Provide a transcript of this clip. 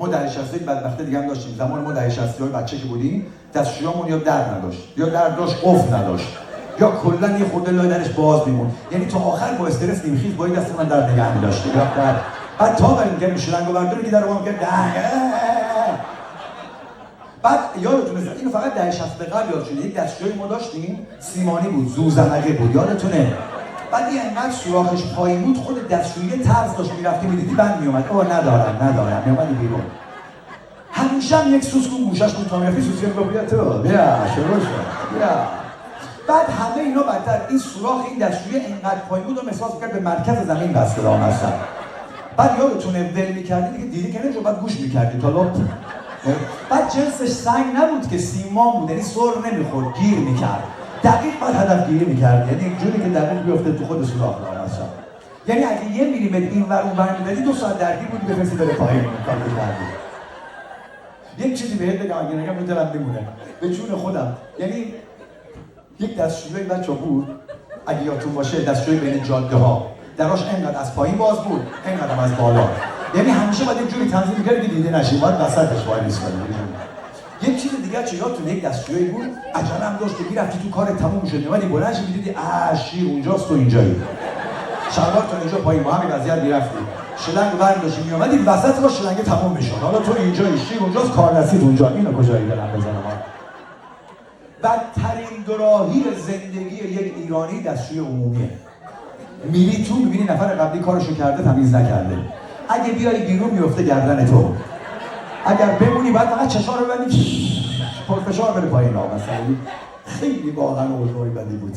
ما دهه 60 بدبخت دیگه هم داشتیم. زمان ما دهه 60 بچه که بودیم دستشویامون یا در نداشت یا در داشت قفل نداشت یا کلا یه خورده لای درش باز میمون. یعنی تا آخر با استرس نیمخیز با این دست من در نگه می‌داشت. بعد تا بریم که شلنگو برداره که در اون که بعد یادتونه اینو فقط دهه 60 قبل یادتونه یک دستشوی ما داشتیم سیمانی بود، زوزنقه بود، یادتونه؟ بعد این انقدر سوراخش پایین بود خود دستشویی طرز داشت میرفتی میدیدی بند میومد. ندارم میومدی بیرون. همیشه هم یک سوسکون گوشش بود تا میرفتی سوسکون گفت بیا تو بیا شروع شد بیا. بعد همه اینا بدتر این سوراخ این دستشویی انقدر پایین بود و احساس می‌کرد به مرکز زمین بسته راه هستن. بعد یادتونه ول می‌کردی دیگه دیدی که نمیشه بعد گوش می‌کردی تا لب. بعد جنسش سنگ نبود که سیمان بود، یعنی سر نمی‌خورد، گیر می‌کرد. دقیق بعد هدف گیری می‌کرد، یعنی اینجوری که دقیق بیفته تو خود سوراخ راه هستن. یعنی اگه یه میلیمتر اینور اونور می‌دادی 2 ساعت درگیر بودی بفرستی بره پایین کار می‌کردی. یک چیزی بهت بگم اگه نگم رو دلم میمونه به جون خودم. یعنی یک دستشوی بچه بود اگه یادتون باشه دستشوی بین جاده ها دراش انقدر از پایین باز بود انقدر از بالا، یعنی همیشه باید یک جوری تنظیم می‌کردی که دیده نشی باید وسطش وای می‌ایستادی. یک چیز دیگه چه یادتونه یک دستشویی بود عجله هم داشت که می‌رفتی تو کار تموم می‌شد می‌اومدی بلند شی می‌دیدی شیر اونجاست تو اینجایی شلوار تو اینجا پایین با همین وضعیت می‌رفتی شلنگ برداشتی می‌اومدی وسط با شلنگ تموم می‌شد. حالا تو اینجایی شیر اونجاست کاررسید اونجا. اینو کجایی دلم بزنم. بدترین دوراهی زندگی یک ایرانی دستشوی عمومیه. میری تو می‌بینی نفر قبلی کارشو کرده تمیز نکرده. اگه بیای بیرون میفته گردن تو. اگر بمونی باید فقط چشار رو ببینی پرفشار بره پایین مثلا. خیلی واقعا اوضاعی بدی بود.